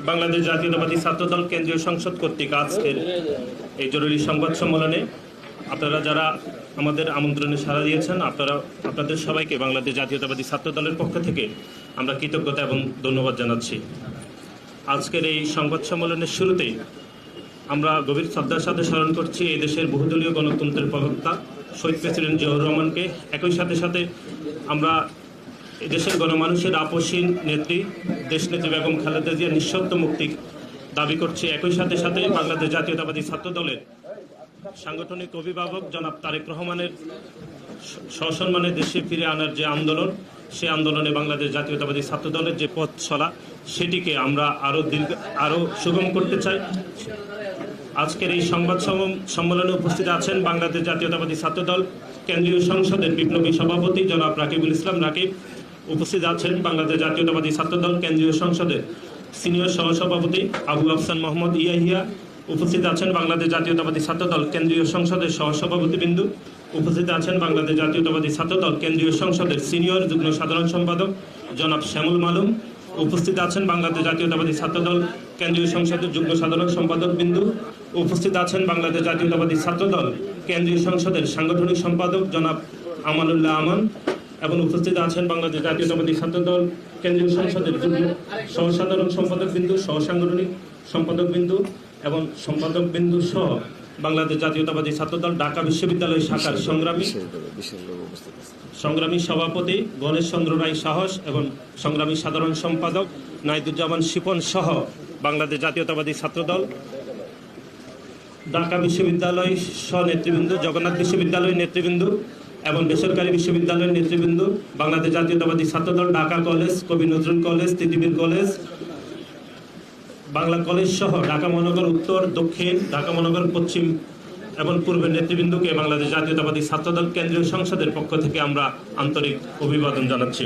বাংলাদেশ জাতীয়তাবাদী ছাত্রদল কেন্দ্রীয় সংসদ কর্তৃক আজকের এই জরুরি সংবাদ সম্মেলনে আপনারা যারা আমাদের আমন্ত্রণে সাড়া দিয়েছেন আপনাদের সবাইকে বাংলাদেশ জাতীয়তাবাদী ছাত্রদলের পক্ষ থেকে আমরা কৃতজ্ঞতা এবং ধন্যবাদ জানাচ্ছি। আজকের এই সংবাদ সম্মেলনের শুরুতেই আমরা গভীর শ্রদ্ধার সাথে স্মরণ করছি এই দেশের বহুদলীয় গণতন্ত্রের প্রবক্তা শহীদ প্রেসিডেন্ট জিয়াউর রহমানকে। একই সাথে সাথে আমরা দেশের গণমানুষের আপসীন নেত্রী দেশনেত্রী বেগম খালেদা জিয়ার নিঃশর্ত মুক্তি দাবি করছি। একই সাথে সাথে বাংলাদেশ জাতীয়তাবাদী ছাত্রদলের সাংগঠনিক অভিভাবক জনাব তারেক রহমানের সসম্মানে দেশে ফিরে আনার যে আন্দোলন, সে আন্দোলনে বাংলাদেশ জাতীয়তাবাদী ছাত্রদলের যে পথ চলা সেটিকে আমরা আরও সুগম করতে চাই। আজকের এই সংবাদ সম্মেলনে উপস্থিত আছেন বাংলাদেশ জাতীয়তাবাদী ছাত্রদল কেন্দ্রীয় সংসদের বিপ্লবী সভাপতি জনাব রাকিবুল ইসলাম রাকিব। উপস্থিত আছেন বাংলাদেশ জাতীয়তাবাদী ছাত্রদল কেন্দ্রীয় সংসদের সিনিয়র সহসভাপতি আবু আফসান মোহাম্মদ ইয়াহিয়া। উপস্থিত আছেন বাংলাদেশ জাতীয়তাবাদী ছাত্রদল কেন্দ্রীয় সংসদের সহসভাপতি বিন্দু। উপস্থিত আছেন বাংলাদেশ জাতীয়তাবাদী ছাত্রদল কেন্দ্রীয় সংসদের সিনিয়র যুগ্ম সাধারণ সম্পাদক জনাব শ্যামল মালুম। উপস্থিত আছেন বাংলাদেশ জাতীয়তাবাদী ছাত্রদল কেন্দ্রীয় সংসদের যুগ্ম সাধারণ সম্পাদক বিন্দু। উপস্থিত আছেন বাংলাদেশ জাতীয়তাবাদী ছাত্রদল কেন্দ্রীয় সংসদের সাংগঠনিক সম্পাদক জনাব আমানুল্লাহ আমান এবং উপস্থিত আছেন বাংলাদেশ জাতীয়তাবাদী ছাত্রদল কেন্দ্রীয় সংসদের যুগ্ম সহসাধারণ সম্পাদক বিন্দু, সহসাংগঠনিক সম্পাদক বিন্দু এবং সম্পাদক বিন্দু সহ বাংলাদেশ জাতীয়তাবাদী ছাত্রদল ঢাকা বিশ্ববিদ্যালয় শাখার সংগ্রামী সভাপতি গণেশ চন্দ্র রায় সাহস এবং সংগ্রামী সাধারণ সম্পাদক নাইদুজ্জামান শিপন সহ বাংলাদেশ জাতীয়তাবাদী ছাত্রদল ঢাকা বিশ্ববিদ্যালয় সহ নেতৃবৃন্দ, জগন্নাথ বিশ্ববিদ্যালয়ের নেতৃবৃন্দ এবং বেসরকারি বিশ্ববিদ্যালয়ের নেতৃবৃন্দ, বাংলাদেশ জাতীয়তাবাদী ছাত্রদল ঢাকা কলেজ, কবি নজরুল কলেজ, তিতিবির কলেজ, বাংলা কলেজ সহ ঢাকা মহানগর উত্তর, দক্ষিণ, ঢাকা মহানগর পশ্চিম এবং পূর্বের নেতৃবৃন্দকে বাংলাদেশ জাতীয়তাবাদী ছাত্রদল কেন্দ্রীয় সংসদের পক্ষ থেকে আমরা আন্তরিক অভিবাদন জানাচ্ছি।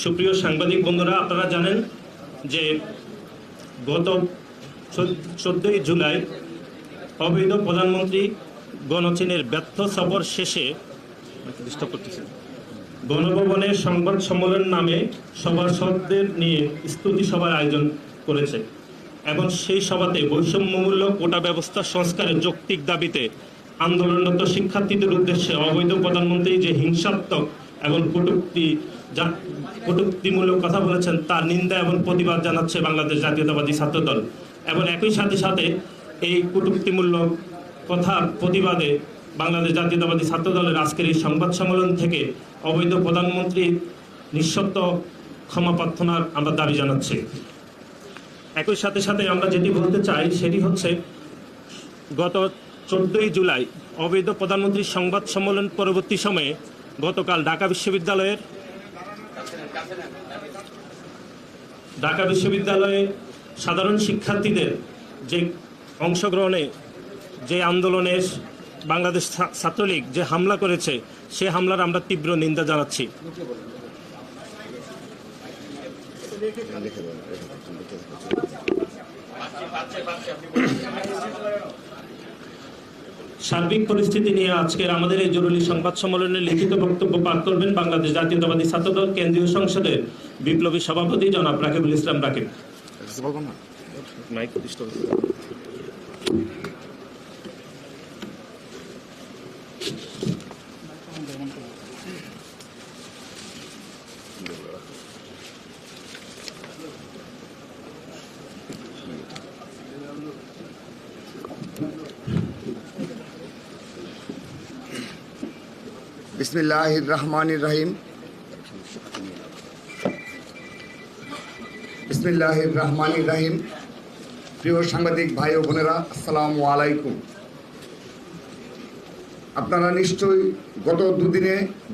সুপ্রিয় সাংবাদিক বন্ধুরা, আপনারা জানেন যে গত 14 জুলাই অবৈধ প্রধানমন্ত্রী গণচীনের ব্যর্থ সফর শেষে গণভবনে সংবাদ সম্মেলন নামে সভাসদদের নিয়ে স্তুতি সভার আয়োজন করেছে এবং সেই সভাতে বৈষম্যমূলক কোটা ব্যবস্থা সংস্কারের যৌক্তিক দাবিতে আন্দোলনরত শিক্ষার্থীদের উদ্দেশ্যে অবৈধ প্রধানমন্ত্রী যে হিংসাত্মক এবং কটূক্তিমূলক কথা বলেছেন তার নিন্দা এবং প্রতিবাদ জানাচ্ছে বাংলাদেশ জাতীয়তাবাদী ছাত্রদল। এবং একই সাথে সাথে এই কটূক্তিমূলক কথার প্রতিবাদে বাংলাদেশ জাতীয়তাবাদী ছাত্রদলের আজকের এই সংবাদ সম্মেলন থেকে অবৈধ প্রধানমন্ত্রীর নিঃশর্ত ক্ষমা প্রার্থনার আমরা দাবি জানাচ্ছি। একই সাথে সাথে আমরা যেটি বলতে চাই সেটি হচ্ছে গত 14 জুলাই অবৈধ প্রধানমন্ত্রীর সংবাদ সম্মেলন পরবর্তী সময়ে গতকাল ঢাকা বিশ্ববিদ্যালয়ে সাধারণ শিক্ষার্থীদের যে অংশগ্রহণে যে আন্দোলনে বাংলাদেশ ছাত্রলীগ যে হামলা করেছে সে হামলার আমরা তীব্র নিন্দা জানাচ্ছি। সার্বিক পরিস্থিতি নিয়ে আজকের আমাদের এই জরুরি সংবাদ সম্মেলনে লিখিত বক্তব্য পাঠ করবেন বাংলাদেশ জাতীয়তাবাদী ছাত্রদল কেন্দ্রীয় সংসদের বিপ্লবী সভাপতি জনাব রাকিবুল ইসলাম রাকিব। বিসমিল্লাহির রহমানির রহিম। বিসমিল্লাহির রহমানির রহিম। প্রিয় সাংবাদিক ভাই ও বোনেরা, আসসালামু আলাইকুম। আপনারা নিশ্চয়ই গত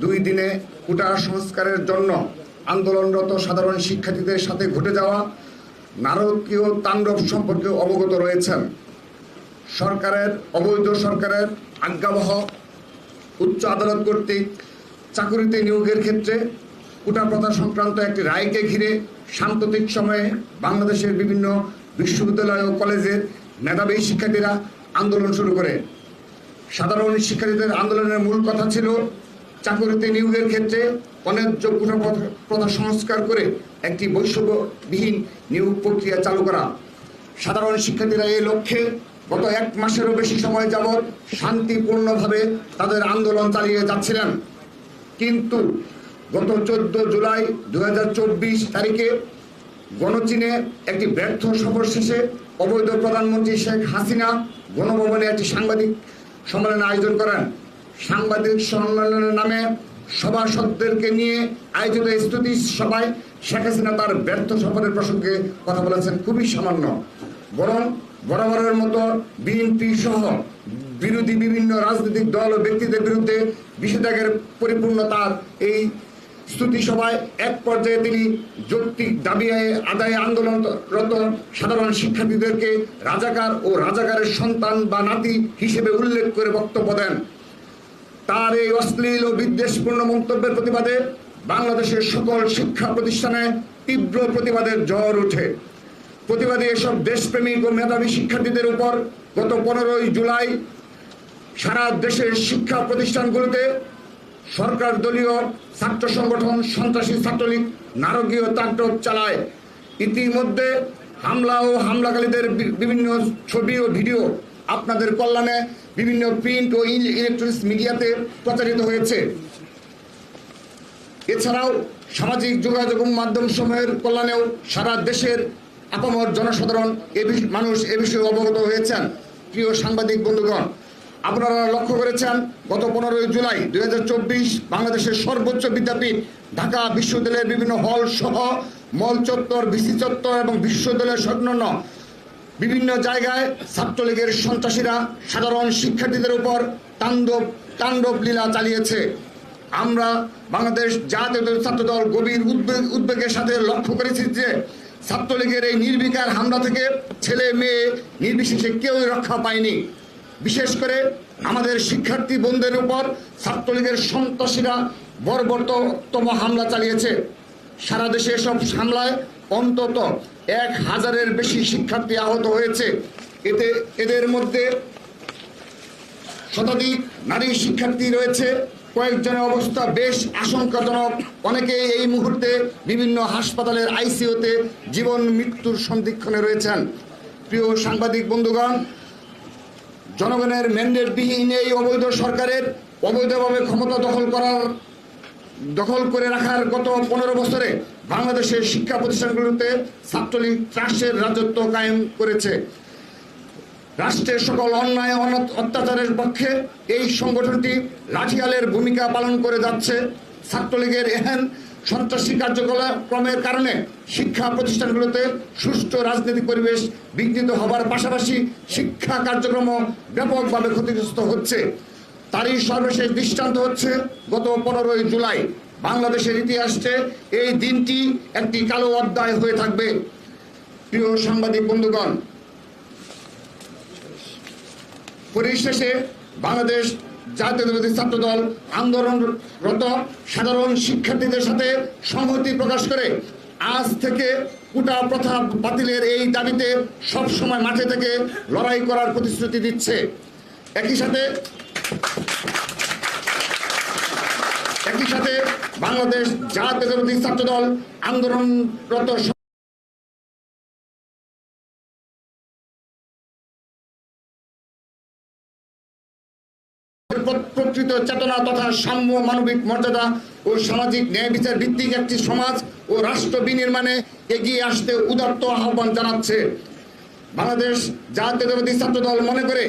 দুই দিনে কোটা সংস্কারের জন্য আন্দোলনরত সাধারণ শিক্ষার্থীদের সাথে ঘটে যাওয়া নারকীয় তাণ্ডব সম্পর্কে অবগত রয়েছেন। অবৈধ সরকারের আজ্ঞাবহ উচ্চ আদালত কর্তৃক চাকুরিতে নিয়োগের ক্ষেত্রে কোটা প্রথা সংক্রান্ত একটি রায়কে ঘিরে সাম্প্রতিক সময়ে বাংলাদেশের বিভিন্ন বিশ্ববিদ্যালয় ও কলেজের মেধাবী শিক্ষার্থীরা আন্দোলন শুরু করে। সাধারণ শিক্ষার্থীদের আন্দোলনের মূল কথা ছিল চাকরিতে নিয়োগের ক্ষেত্রে অন্যায্য কোটা প্রথা সংস্কার করে একটি বৈষম্যবিহীন নিয়োগ প্রক্রিয়া চালু করা। সাধারণ শিক্ষার্থীরা এই লক্ষ্যে গত 1 মাসেরও বেশি সময় যাবৎ শান্তিপূর্ণভাবে তাদের আন্দোলন চালিয়ে যাচ্ছিলেন, কিন্তু গত 14 জুলাই 2024 তারিখে গণচীনে একটি ব্যর্থ সফর শেষে অবৈধ প্রধানমন্ত্রী শেখ হাসিনা গণভবনে একটি সাংবাদিক সম্মেলনের আয়োজন করেন। সাংবাদিক সম্মেলনের নামে সভাসদদেরকে নিয়ে আয়োজিত স্তুতি সভায় শেখ হাসিনা তার ব্যর্থ সফরের প্রসঙ্গে কথা বলেছেন খুবই সামান্য, বরং বরাবরের মতো বিএনপি সহ বিরোধী বিভিন্ন রাজনৈতিক দল ও ব্যক্তিদের বিরুদ্ধে নিষেধাজ্ঞার পরিপূর্ণ তার এই স্তুতি সভায় এক পর্যায়ে তিনি যৌক্তিক দাবি আদায়ে আন্দোলনরত সাধারণ শিক্ষার্থীদেরকে রাজাকার ও রাজাকারের সন্তান বা নাতি হিসেবে উল্লেখ করে বক্তব্য দেন। তার এই অশ্লীল ও বিদ্বেষপূর্ণ মন্তব্যের প্রতিবাদে বাংলাদেশের সকল শিক্ষা প্রতিষ্ঠানে তীব্র প্রতিবাদের ঝড় ওঠে। প্রতিবাদে এসব দেশপ্রেমিক ও মেধাবী শিক্ষার্থীদের উপর গত 15 জুলাই সারা দেশের শিক্ষা প্রতিষ্ঠানগুলোতে সরকার দলীয় ছাত্র সংগঠন সন্ত্রাসী ছাত্রলীগ নারকীয় তাণ্ডব চালায়। ইতিমধ্যে হামলা ও হামলাকারীদের বিভিন্ন ছবি ও ভিডিও আপনাদের কল্যাণে বিভিন্ন প্রিন্ট ও ইলেকট্রনিক্স মিডিয়াতে প্রচারিত হয়েছে। এছাড়াও সামাজিক যোগাযোগ মাধ্যম সমূহের কল্যাণেও সারা দেশের আপামর জনসাধারণ মানুষ এ বিষয়ে অবগত হয়েছেন। প্রিয় সাংবাদিক বন্ধুগণ, আপনারা লক্ষ্য করেছেন গত 15 জুলাই 2024 বাংলাদেশের সর্বোচ্চ বিদ্যাপীঠ ঢাকা বিশ্ববিদ্যালয়ের বিভিন্ন হল সহ মল চত্বর, ভিসি চত্বর এবং বিশ্ববিদ্যালয়ের সংলগ্ন বিভিন্ন জায়গায় ছাত্রলীগের সন্ত্রাসীরা সাধারণ শিক্ষার্থীদের উপর তাণ্ডব লীলা চালিয়েছে। আমরা বাংলাদেশ জাতীয় ছাত্রদল গভীর উদ্বেগের সাথে লক্ষ্য করেছি যে ছাত্রলীগের এই নির্বিকার হামলা থেকে ছেলে মেয়ে নির্বিশেষে কেউই রক্ষা পায়নি। বিশেষ করে আমাদের শিক্ষার্থী বোনদের উপর ছাত্রলীগের সন্ত্রাসীরা বর্বরতম হামলা চালিয়েছে। সারা দেশে এসব হামলায় অন্তত 1000-এর বেশি শিক্ষার্থী আহত হয়েছে। এদের মধ্যে শতাধিক নারী শিক্ষার্থী রয়েছে। কয়েকজনের অবস্থা বেশ আশঙ্কাজনক। অনেকে এই মুহূর্তে বিভিন্ন হাসপাতালের আইসিইউতে জীবন মৃত্যুর সন্ধিক্ষণে রয়েছেন। প্রিয় সাংবাদিক বন্ধুগণ, জনগণের ম্যান্ডেটবিহীন এই অবৈধ সরকারের অবৈধভাবে ক্ষমতা দখল করে রাখার গত 15 বছরে বাংলাদেশের শিক্ষা প্রতিষ্ঠানগুলোতে ছাত্রলীগ ত্রাসের রাজত্ব কায়েম করেছে। রাষ্ট্রের সকল অন্যায় অত্যাচারের পক্ষে এই সংগঠনটি লাঠিয়ালের ভূমিকা পালন করে যাচ্ছে। ছাত্রলীগের এহেন সন্ত্রাসী কার্যক্রমের কারণে শিক্ষা প্রতিষ্ঠানগুলোতে সুষ্ঠু রাজনৈতিক পরিবেশ বিঘ্নিত হবার পাশাপাশি শিক্ষা কার্যক্রম ব্যাপকভাবে ক্ষতিগ্রস্ত হচ্ছে। তারই সর্বশেষ দৃষ্টান্ত হচ্ছে গত 15 জুলাই। বাংলাদেশের ইতিহাসে এই দিনটি একটি কালো অধ্যায় হয়ে থাকবে। প্রিয় সাংবাদিক বন্ধুগণ, পরিশেষে বাংলাদেশ জাতীয়তাবাদী ছাত্রদল আন্দোলনরত সাধারণ শিক্ষার্থীদের সাথে সংহতি প্রকাশ করে আজ থেকে কোটা প্রথা বাতিলের এই দাবিতে সব সময় মাঠে থেকে লড়াই করার প্রতিশ্রুতি দিচ্ছে। একই সাথে বাংলাদেশ জাতীয়তাবাদী ছাত্রদল আন্দোলনরত প্রকৃত চেতনা তথা সাম্য, মানবিক মর্যাদা ও সামাজিক ন্যায় বিচার ভিত্তিক একটি সমাজ ও রাষ্ট্র বিনির্মাণে এগিয়ে আসতে উদাত্ত আহ্বান জানাচ্ছে। বাংলাদেশ জাতীয়তাবাদী ছাত্রদল মনে করে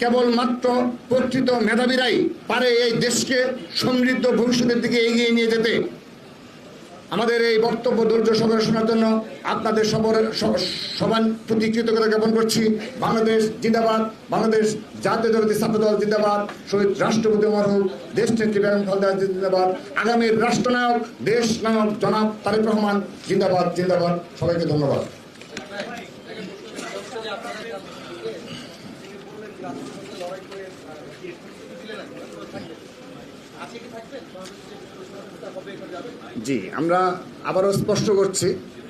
কেবলমাত্র প্রকৃত মেধাবীরাই পারে এই দেশকে সমৃদ্ধ ভবিষ্যতের দিকে এগিয়ে নিয়ে যেতে। আমাদের এই বক্তব্য ধৈর্য সহকারে শোনার জন্য আপনাদের সবার প্রতি কৃতজ্ঞতা জ্ঞাপন করছি। বাংলাদেশ জিন্দাবাদ, বাংলাদেশ জাতীয়তাবাদী ছাত্রদল জিন্দাবাদ, শহীদ রাষ্ট্রপতি মরহুম দেশনেত্রী বেগম খালেদা জিন্দাবাদ, আগামীর রাষ্ট্রনায়ক দেশ নায়ক জনাব তারেক রহমান জিন্দাবাদ জিন্দাবাদ। সবাইকে ধন্যবাদ। জি, আমরা আবারও স্পষ্ট করছি,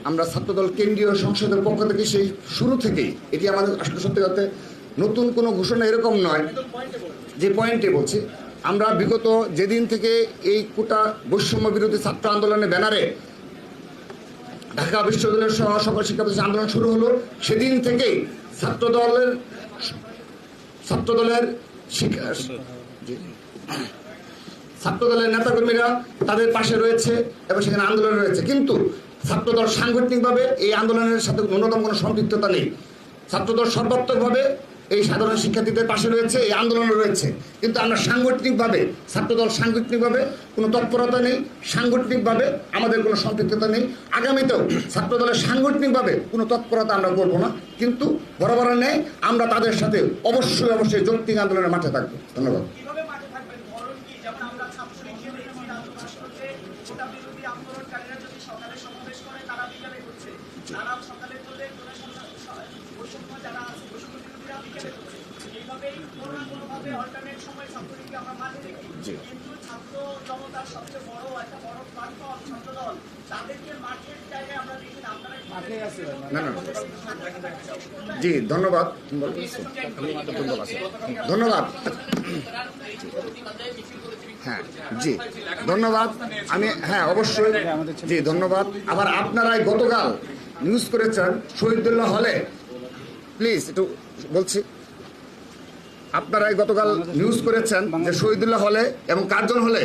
আমরা ছাত্রদল কেন্দ্রীয় সংসদের পক্ষ থেকে সেই শুরু থেকেই, এটি আমাদের আসলে সত্যি কথা নতুন কোনো ঘোষণা এরকম নয় যে পয়েন্টে বলছি, আমরা বিগত যেদিন থেকে এই কোটা বৈষম্য বিরোধী ছাত্র আন্দোলনের ব্যানারে ঢাকা বিশ্ববিদ্যালয়ের সহ সকল শিক্ষা প্রতিষ্ঠান আন্দোলন শুরু হলো, সেদিন থেকেই ছাত্রদলের নেতাকর্মীরা তাদের পাশে রয়েছে এবং সেখানে আন্দোলন রয়েছে। কিন্তু ছাত্রদল সাংগঠনিকভাবে এই আন্দোলনের সাথে ন্যূনতম কোনো সম্পৃক্ততা নেই। ছাত্রদল সর্বাত্মকভাবে এই সাধারণ শিক্ষার্থীদের পাশে রয়েছে, এই আন্দোলনে রয়েছে। কিন্তু আমরা সাংগঠনিকভাবে ছাত্রদল সাংগঠনিকভাবে কোনো তৎপরতা নেই, সাংগঠনিকভাবে আমাদের কোনো সম্পৃক্ততা নেই। আগামীতেও ছাত্রদলের সাংগঠনিকভাবে কোনো তৎপরতা আমরা করবো না, কিন্তু বরাবর নেই আমরা তাদের সাথে অবশ্যই যৌক্তিক আন্দোলনের মাঠে থাকবো। ধন্যবাদ। জি ধন্যবাদ। হ্যাঁ জি ধন্যবাদ। আমি অবশ্যই জি ধন্যবাদ। আবার আপনারাই গতকাল নিউজ করেছেন শহীদুল্লাহ হলে, প্লিজ একটু বলছি, আপনারাই গতকাল নিউজ করেছেন যে শহীদুল্লাহ হলে এবং কার্জন হলে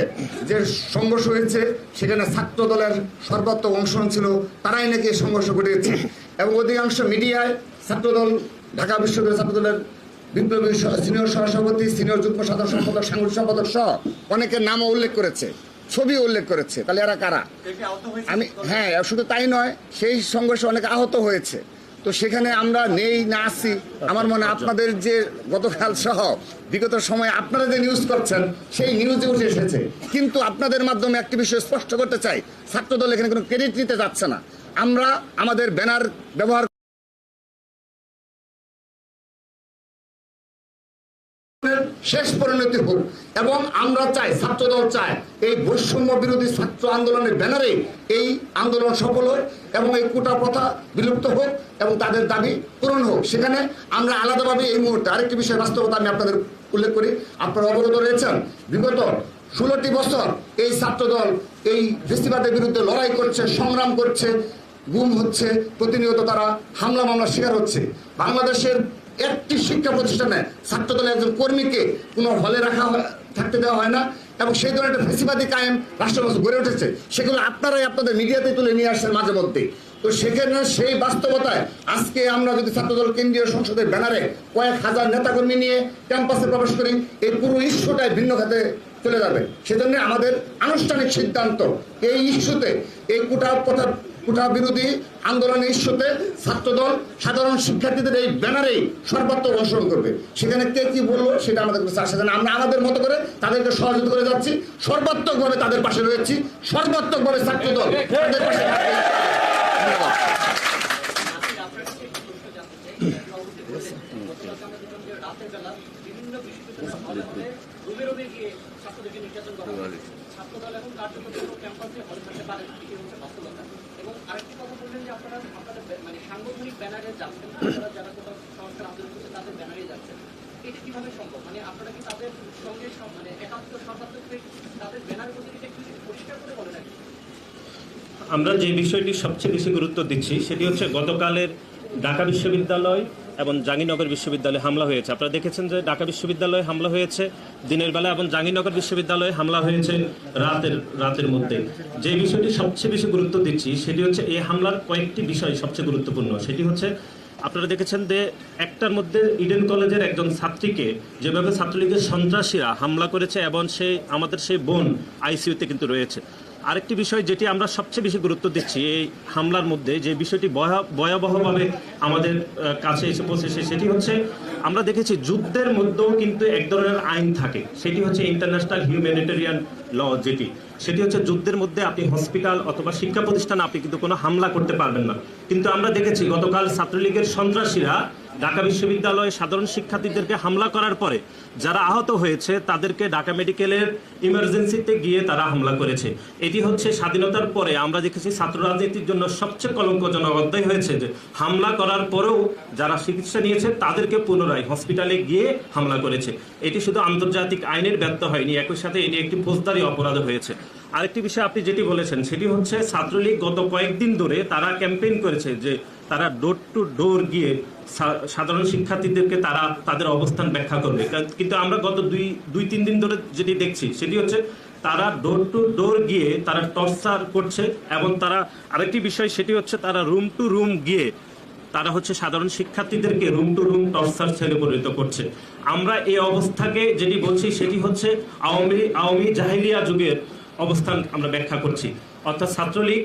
যে সংঘর্ষ হয়েছে সেখানে ছাত্র দলের সর্বাত্মক অংশগ্রহণ ছিল, তারাই নাকি সংঘর্ষ ঘটিয়েছে। এবং অধিকাংশ মিডিয়ায় ছাত্রদল, ঢাকা বিশ্ববিদ্যালয় ছাত্রদলের বিপ্লবী সিনিয়র সহসভাপতি, সিনিয়র যুগ্ম সাধারণ সম্পাদক, সাংগঠনিক সম্পাদক সহ অনেকের নামও উল্লেখ করেছে, ছবিও উল্লেখ করেছে। তাহলে এরা কারা? আমি শুধু তাই নয়, সেই সংঘর্ষে অনেকে আহত হয়েছে। তো সেখানে আমরা নেই না আসি, আমার মনে আপনাদের যে গতকাল সহ বিগত সময়ে আপনারা যে নিউজ করছেন সেই নিউজে উঠে এসেছে। কিন্তু আপনাদের মাধ্যমে একটি বিষয় স্পষ্ট করতে চাই, ছাত্রদল এখানে কোনো ক্রেডিট নিতে যাচ্ছে না। আমরা আমাদের ব্যানার ব্যবহার শেষ পরিণতি হোক এবং আমরা চাই, ছাত্রদল চায় এই বৈষম্য বিরোধী ছাত্র আন্দোলনের ব্যানারে এই আন্দোলন সফল হোক এবং এই কোটা প্রথা বিলুপ্ত হোক এবং তাদের দাবি পূরণ হোক। সেখানে আমরা আলাদাভাবে এই মুহূর্তে আরেকটি বিষয় বাস্তবতা আমি আপনাদের উল্লেখ করি। আপনারা অবগত রয়েছেন, বিগত 16টি বছর এই ছাত্রদল এই ফেসিবাদের বিরুদ্ধে লড়াই করছে, সংগ্রাম করছে, গুম হচ্ছে, প্রতিনিয়ত তারা হামলা মামলার শিকার হচ্ছে। বাংলাদেশের একটি শিক্ষা প্রতিষ্ঠানে ছাত্রদলের একজন কর্মীকে কোনো হলে থাকতে দেওয়া হয় না এবং সেই ধরনের একটা ফেসিবাদী কায়েম রাষ্ট্রব্যবস্থা গড়ে উঠেছে। সেগুলো আপনারাই আপনাদের মিডিয়াতে তুলে নিয়ে আসছেন মাঝে মধ্যে। তো সেখানে সেই বাস্তবতায় আজকে আমরা যদি ছাত্রদল কেন্দ্রীয় সংসদের ব্যানারে কয়েক হাজার নেতাকর্মী নিয়ে ক্যাম্পাসে প্রবেশ করি, এই পুরো ইস্যুটাই ভিন্ন খাতে চলে যাবে। সেজন্য আমাদের আনুষ্ঠানিক সিদ্ধান্ত, এই ইস্যুতে, এই কোটা বিরোধী আন্দোলনের ইস্যুতে ছাত্রদল সাধারণ শিক্ষার্থীদের এই ব্যানারেই সর্বাত্মক অংশগ্রহণ করবে। সেখানে কে কি বললো সেটা আমাদের কাছে আসে না। আমরা আমাদের মতো করে তাদেরকে সহযোগিতা করে যাচ্ছি, সর্বাত্মকভাবে তাদের পাশে রয়েছি, সর্বাত্মকভাবে ছাত্রদল তাদের পাশে থাকবে। ধন্যবাদ। ছাত্রদল এখন কার্যকর ক্যাম্পাসে হলে থাকতে পারে না, এটি হচ্ছে বাস্তবতা। এবং আরেকটি কথা বললেন যে আপনারা মানে সাংগঠনিক ব্যানারে যাচ্ছেন, আপনারা যারা কোথাও সংস্কার আন্দোলন করছে তাদের ব্যানারে যাচ্ছেন, এটা কিভাবে সম্ভব? মানে আপনারা কি তাদের সঙ্গে মানে একাত্ম সর্বাত্মক তাদের ব্যানার প্রতি একটু পরিষ্কার করে বলেন? আমরা যে বিষয়টি সবচেয়ে বেশি গুরুত্ব দিচ্ছি সেটি হচ্ছে গতকালের ঢাকা বিশ্ববিদ্যালয় এবং জাহাঙ্গীরনগর বিশ্ববিদ্যালয়ে হামলা হয়েছে। আপনারা দেখেছেন যে ঢাকা বিশ্ববিদ্যালয়ে হামলা হয়েছে দিনের বেলা এবং জাহাঙ্গীরনগর বিশ্ববিদ্যালয়ে হামলা হয়েছে রাতের মধ্যে। যে বিষয়টি সবচেয়ে বেশি গুরুত্ব দিচ্ছি সেটি হচ্ছে এই হামলার কয়েকটি বিষয় সবচেয়ে গুরুত্বপূর্ণ। সেটি হচ্ছে আপনারা দেখেছেন যে একটার মধ্যে ইডেন কলেজের একজন ছাত্রীকে যেভাবে ছাত্রলীগের সন্ত্রাসীরা হামলা করেছে এবং আমাদের সেই বোন আইসিইউতে কিন্তু রয়েছে। আরেকটি বিষয় যেটি আমরা সবচেয়ে বেশি গুরুত্ব দিচ্ছি এই হামলার মধ্যে, যে বিষয়টি ভয়াবহভাবে আমাদের কাছে এসে পৌঁছেছে, সেটি হচ্ছে আমরা দেখেছি যুদ্ধের মধ্যেও কিন্তু এক ধরনের আইন থাকে, সেটি হচ্ছে ইন্টারন্যাশনাল হিউম্যানিটেরিয়ান ল। সেটি হচ্ছে যুদ্ধের মধ্যে আপনি হসপিটাল অথবা শিক্ষা প্রতিষ্ঠানে আপনি কিন্তু কোনো হামলা করতে পারবেন না। কিন্তু আমরা দেখেছি গতকাল ছাত্রলীগের সন্ত্রাসীরা ঢাকা বিশ্ববিদ্যালয়ে সাধারণ শিক্ষার্থীদেরকে হামলা করার পরে যারা আহত হয়েছে তাদেরকে ঢাকা মেডিকেলের ইমার্জেন্সিতে গিয়ে তারা হামলা করেছে। এটি হচ্ছে স্বাধীনতার পরে আমরা দেখেছি ছাত্র রাজনীতির জন্য সবচেয়ে কলঙ্কজনক অধ্যায় হয়েছে, যে হামলা করার পরেও যারা চিকিৎসা নিয়েছে তাদেরকে পুনরায় হসপিটালে গিয়ে হামলা করেছে। এটি শুধু আন্তর্জাতিক আইনের ব্যর্থ হয়নি, একই সাথে এটি একটি ফৌজদারি অপরাধ হয়েছে। আরেকটি বিষয় আপনি যেটি বলেছেন সেটি হচ্ছে ছাত্রলীগ গত কয়েকদিন ধরে তারা ক্যাম্পেইন করেছে যে তারা ডোর টু ডোর গিয়ে সাধারণ শিক্ষার্থীদেরকে তারা তাদের অবস্থান ব্যাখ্যা করবে, কিন্তু আমরা গত দুই তিন দিন ধরে যেটি দেখছি সেটি হচ্ছে তারা ডোর টু ডোর গিয়ে তারা টর্চার করছে। এবং তারা আরেকটি বিষয় সেটি হচ্ছে তারা রুম টু রুম গিয়ে তারা হচ্ছে সাধারণ শিক্ষার্থীদেরকে রুম টু রুম টর্চার ছেড়ে পরিণত করছে। আমরা এই অবস্থাকে যেটি বলছি সেটি হচ্ছে আওয়ামী জাহিলিয়া যুগের অবস্থান আমরা ব্যাখ্যা করছি, অর্থাৎ ছাত্রলীগ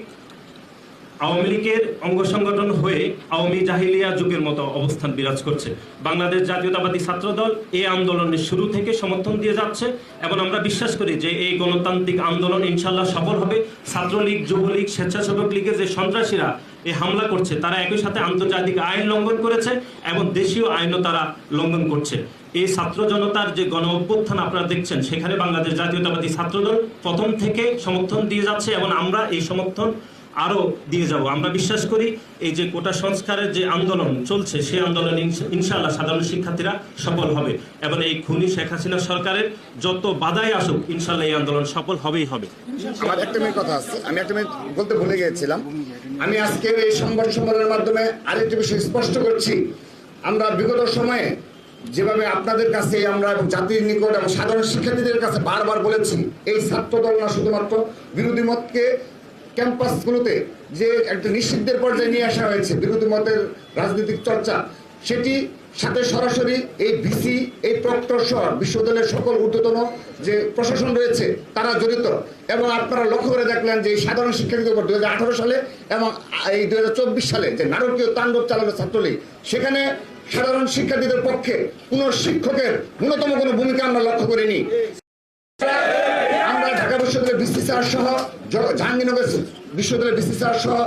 আওয়ামী লীগের অঙ্গ সংগঠন হয়ে আওয়ামী জাহিলিয়া যুগের মতো অবস্থান বিরাজ করছে। বাংলাদেশ জাতীয়তাবাদী ছাত্রদল এই আন্দোলনের শুরু থেকে সমর্থন দিয়ে যাচ্ছে এবং আমরা বিশ্বাস করি যে এই গণতান্ত্রিক আন্দোলন ইনশাল্লাহ সফল হবে। ছাত্রলীগ, যুবলীগ, স্বেচ্ছাসেবক লীগের যে সন্ত্রাসীরা এই হামলা করছে তারা একই সাথে আন্তর্জাতিক আইন লঙ্ঘন করেছে এবং দেশীয় আইনও তারা লঙ্ঘন করছে। এই ছাত্র জনতার যে গণ অভ্যুত্থান আপনারা দেখছেন সেখানে বাংলাদেশ জাতীয়তাবাদী ছাত্রদল প্রথম থেকে সমর্থন দিয়ে যাচ্ছে এবং আমরা এই সমর্থন আরো দিয়ে যাব। আমরা বিশ্বাস করি এই যে কোটা সংস্কারের যে আন্দোলন চলছে সেই আন্দোলন ইনশাআল্লাহ সাধারণ শিক্ষার্থীরা সফল হবে এবং এই খুনি শেখ হাসিনা সরকারের যত বাধাই আসুক ইনশাআল্লাহ এই আন্দোলন সফল হবেই হবে। আমার একটা মেয়ের কথা আছে, আমি একটা মেয়ে বলতে ভুলে গিয়েছিলাম। আমি আজকের এই সংবাদ সম্মেলনের মাধ্যমে আরেকটি বিষয় স্পষ্ট করছি। আমরা বিগত সময়ে যেভাবে আপনাদের কাছে আমরা এবং জাতির নিকট এবং সাধারণ শিক্ষার্থীদের কাছে বারবার বলেছি, এই ছাত্রদল না শুধুমাত্র বিরোধী মতকে ক্যাম্পাসগুলোতে যে একটা নিষিদ্ধের পর্যায়ে নিয়ে আসা হয়েছে বিরোধী মতের রাজনৈতিক চর্চা, সেটি সাথে সরাসরি এই ভিসি, এই প্রক্টর সহ বিশ্ববিদ্যালয়ের সকল ঊর্ধ্বতন যে প্রশাসন রয়েছে তারা জড়িত। এবং আপনারা লক্ষ্য করে দেখলেন যে এই সাধারণ শিক্ষার্থীদের উপর 2018 সালে এবং এই 2024 সালে যে নারকীয় তাণ্ডব চালানো ছাত্রলীগ, সেখানে সাধারণ শিক্ষার্থীদের পক্ষে কোনো শিক্ষকের ন্যূনতম কোনো ভূমিকা আমরা লক্ষ্য করিনি। আমরা ঢাকা বিশ্ববিদ্যালয়ের ভিসি স্যার সহ, জাহাঙ্গীরনগর বিশ্ববিদ্যালয়ের ভিসি স্যার সহ,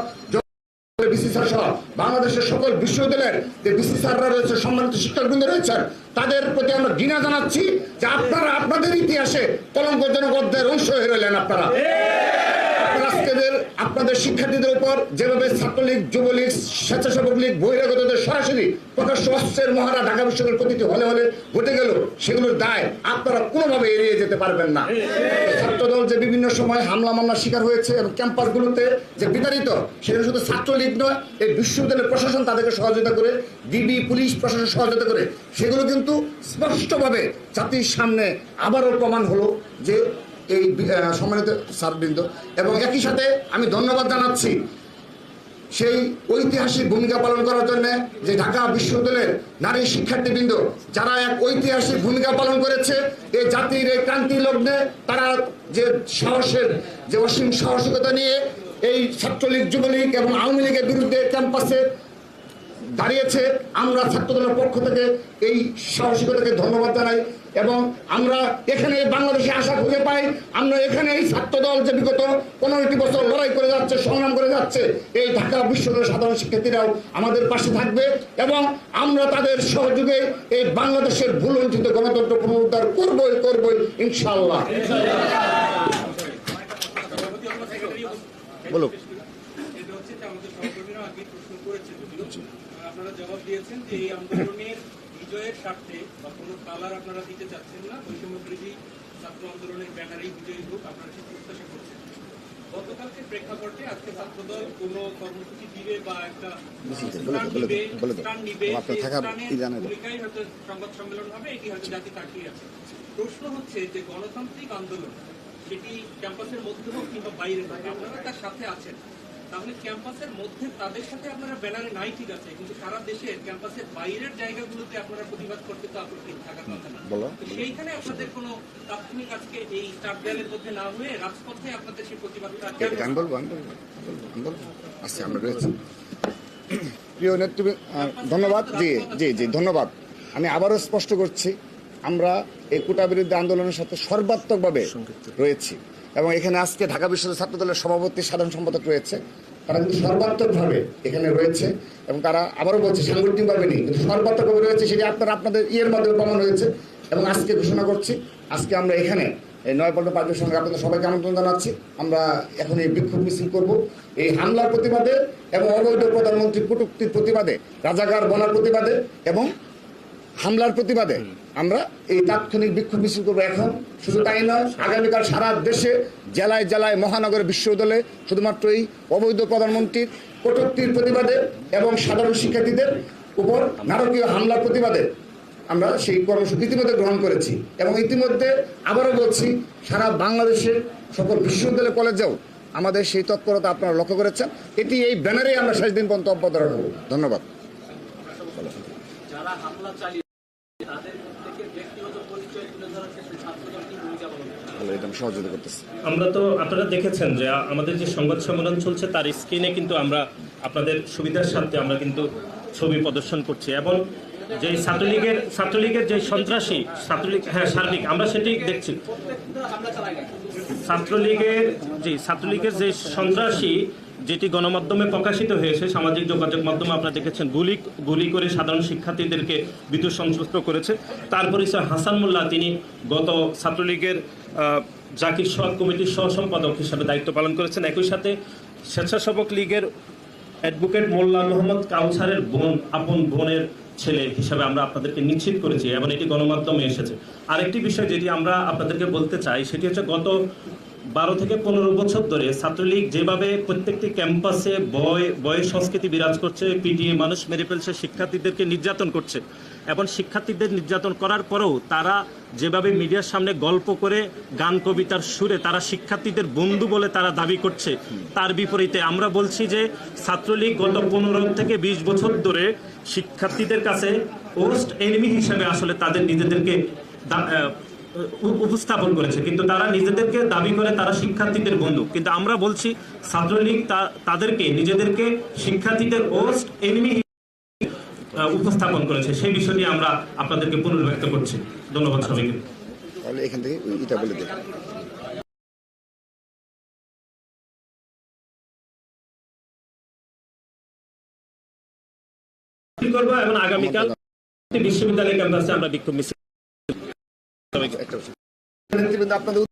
ভিসি স্যার সহ বাংলাদেশের সকল বিশ্ববিদ্যালয়ের যে ভিসি স্যাররা রয়েছে, সম্মানিত শিক্ষকবৃন্দ রয়েছেন, তাদের প্রতি আমরা ঘৃণা জানাচ্ছি যে আপনারা আপনাদের ইতিহাসে কলঙ্কজনক অধ্যায়ের অংশ হয়ে রইলেন। আপনাদের শিক্ষার্থীদের উপর যেভাবে ছাত্রলীগ, যুবলীগ, স্বেচ্ছাসেবক লীগ, বহিরাগতদের সরাসরি প্রকাশ্য অস্ত্রের মহড়া ঢাকা বিশ্ববিদ্যালয়ের প্রতিটি হলে হলে ঘটে গেল, সেগুলোর দায় আপনারা কোনোভাবে এড়িয়ে যেতে পারবেন না। ছাত্রদল যে বিভিন্ন সময় হামলা মামলার শিকার হয়েছে এবং ক্যাম্পাসগুলোতে যে বিতাড়িত, সেটা শুধু ছাত্রলীগ নয়, এই বিশ্ববিদ্যালয়ের প্রশাসন তাদেরকে সহযোগিতা করে, ডিবি, পুলিশ প্রশাসন সহযোগিতা করে, সেগুলো কিন্তু স্পষ্টভাবে জাতির সামনে আবারও প্রমাণ হলো যে এই সম্মানিত স্যারবৃন্দ। এবং একই সাথে আমি ধন্যবাদ জানাচ্ছি সেই ঐতিহাসিক ভূমিকা পালন করার জন্য যে ঢাকা বিশ্ববিদ্যালয়ের নারী শিক্ষার্থীবৃন্দ, যারা এক ঐতিহাসিক ভূমিকা পালন করেছে এই জাতির এই ক্রান্তি লগ্নে। তারা যে সাহসের যে অসীম সাহসিকতা নিয়ে এই ছাত্রলীগ, যুবলীগ এবং আওয়ামী লীগের বিরুদ্ধে ক্যাম্পাসে দাঁড়িয়েছে, আমরা ছাত্রদলের পক্ষ থেকে এই সাহসিকতাকে ধন্যবাদ জানাই। এবং আমরা এখানে বাংলাদেশে আশা খুঁজে পাই, আমরা এখানে এই ছাত্রদল যে বিগত 15টি বছর লড়াই করে যাচ্ছে, সংগ্রাম করে যাচ্ছে, এই ঢাকা বিশ্ববিদ্যালয়ের সাধারণ শিক্ষার্থীরাও আমাদের পাশে থাকবে এবং আমরা তাদের সহযোগে এই বাংলাদেশের ভুলঞ্চিত গণতন্ত্র পুনরুদ্ধার করবই ইনশাআল্লাহ। বলুক। আপনারা জবাব দিয়েছেন যে এই আন্দোলনের বিজয়ের স্বার্থে বা কোনো কালার আপনারা দিতে চাচ্ছেন না, বৈষম্যবিরোধী ছাত্র আন্দোলনের ব্যানারেই বিজয়ী হোক আপনারা সেটা প্রত্যাশা করছেন। গতকালকে প্রেক্ষাপটে আজকে ছাত্রদল কোনো কর্মসূচি দিবে বা একটা ভূমিকায় হয়তো সংবাদ সম্মেলন হবে, এটি হয়তো জাতি তাকিয়ে আছে। প্রশ্ন হচ্ছে যে গণতান্ত্রিক আন্দোলন সেটি ক্যাম্পাসের মধ্যে হোক কিংবা বাইরে হোক, আপনারা তার সাথে আছেন, তাহলে ক্যাম্পাসের মধ্যে তাদের সাথে আপনারা ব্যানারে নাই ঠিক আছে, কিন্তু সারা দেশের ক্যাম্পাসের বাইরের জায়গাগুলোতে আপনারা প্রতিবাদ করতে তো আপত্তি থাকার কথা না। সেইখানে আপনাদের কোনো তাৎক্ষণিক আজকে এই চার দেয়ালের মধ্যে না হয়ে রাজপথে আপনাদের সেই প্রতিবাদটা প্রিয় নেতৃত্ব, ধন্যবাদ। জি ধন্যবাদ। আমি আবারও স্পষ্ট করছি, আমরা এই কোটা বিরুদ্ধে আন্দোলনের সাথে সর্বাত্মকভাবে রয়েছি এবং এখানে আজকে ঢাকা বিশ্ববিদ্যালয় ছাত্রদলের সভাপতি, সাধারণ সম্পাদক রয়েছে, তারা কিন্তু সর্বাত্মকভাবে এখানে রয়েছে এবং তারা আবারও বলছে সাংগঠনিকভাবে নেই, কিন্তু সর্বাত্মকভাবে রয়েছে, সেটি আপনাদের ইয়ের মাধ্যমে প্রমাণ হয়েছে। এবং আজকে ঘোষণা করছি, আজকে আমরা এখানে এই নয়াপল্টন পার্টির সঙ্গে আপনাদের সবাইকে আমন্ত্রণ জানাচ্ছি। আমরা এখন এই বিক্ষোভ মিছিল করব এই হামলার প্রতিবাদে এবং অবৈধ প্রধানমন্ত্রীর কটূক্তির প্রতিবাদে, রাজাকার বলার প্রতিবাদে এবং হামলার প্রতিবাদে আমরা এই তাৎক্ষণিক বিক্ষোভ মিছিল করবো এখন। শুধু তাই নয়, আগামীকাল সারা দেশে জেলায় জেলায় মহানগরে বিশ্ববিদ্যালয়ে শুধুমাত্র এই অবৈধ প্রধানমন্ত্রীর কটূক্তির প্রতিবাদে এবং সাধারণ শিক্ষার্থীদের উপর নারকীয় হামলার প্রতিবাদে আমরা সেই কর্মসূচি ইতিমধ্যে গ্রহণ করেছি। এবং ইতিমধ্যে আবারও বলছি, সারা বাংলাদেশের সকল বিশ্ববিদ্যালয় কলেজেও আমাদের সেই তৎপরতা আপনারা লক্ষ্য করেছেন। এটি এই ব্যানারেই আমরা শেষ দিন পর্যন্ত অব্যাহত রাখবো। ধন্যবাদ। যারা হামলা চালিয়ে তাদের থেকে ব্যক্তিগত পরিচয় তুলে ধরার ক্ষেত্রে ছাত্রদল কি ভূমিকা পালন করে? এটা আমি সহযোগিতা করতেছি। আমরা তো আপনারা দেখেছেন যে আমাদের যে সংবাদ সম্মেলন চলছে তার স্ক্রিনে কিন্তু আমরা আপনাদের সুবিধার সাথে আমরা কিন্তু ছবি প্রদর্শন করছি এবং যে ছাত্রলীগের যে সন্ত্রাসী ছাত্রলীগ, হ্যাঁ সার্বিক আমরা সেটি দেখছি। হামলা চালায় না ছাত্রলীগের যে সন্ত্রাসী যেটি গণমাধ্যমে প্রকাশিত হয়েছে, সামাজিক যোগাযোগ মাধ্যমে আপনারা দেখেছেন, গুলি করে সাধারণ শিক্ষার্থীদেরকে বিদ্যুৎ সংশ্লিষ্ট করেছে। তার পরিচয় হাসান মোল্লা, তিনি গত ছাত্রলীগের জাকির সোহাগ কমিটির সহ সম্পাদক হিসাবে দায়িত্ব পালন করেছেন। একই সাথে স্বেচ্ছাসেবক লীগের অ্যাডভোকেট মোল্লা মোহাম্মদ কাউসারের আপন বোনের ছেলে হিসাবে আমরা আপনাদেরকে নিশ্চিত করেছি এবং এটি গণমাধ্যমে এসেছে। আরেকটি বিষয় যেটি আমরা আপনাদেরকে বলতে চাই সেটি হচ্ছে, গত 12 থেকে 15 বছর ধরে ছাত্রলীগ যেভাবে প্রত্যেকটি ক্যাম্পাসে বয়ের সংস্কৃতি বিরাজ করছে, পিটিয়ে মানুষ মেরে ফেলছে, শিক্ষার্থীদেরকে নির্যাতন করছে এবং শিক্ষার্থীদের নির্যাতন করার পরেও তারা যেভাবে মিডিয়ার সামনে গল্প করে গান কবিতার সুরে তারা শিক্ষার্থীদের বন্ধু বলে তারা দাবি করছে, তার বিপরীতে আমরা বলছি যে ছাত্রলীগ গত 15 থেকে 20 বছর ধরে শিক্ষার্থীদের কাছে ওস্ট এনিমি হিসেবে আসলে তাদের নিজেদেরকে উপস্থাপন করেছে, কিন্তু তারা নিজেদেরকে দাবি করে তারা শিক্ষার্থীদের বন্ধু। কিন্তু আমরা বলছি ছাত্রলীগ তাদেরকে নিজেদেরকে শিক্ষার্থীদের ওস্ট এনিমি উপস্থাপন করেছে, সেই বিষয়টি আমরা আপনাদেরকে পুনর্ব্যক্ত করছি। ধন্যবাদ সবাইকে। তাহলে এখান থেকে এটা বলে দিই। করবো এবং আগামীকাল বিশ্ববিদ্যালয় ক্যাম্পাসে আমরা বিক্ষোভ মিছিল নেতৃবৃন্দ আপনাদের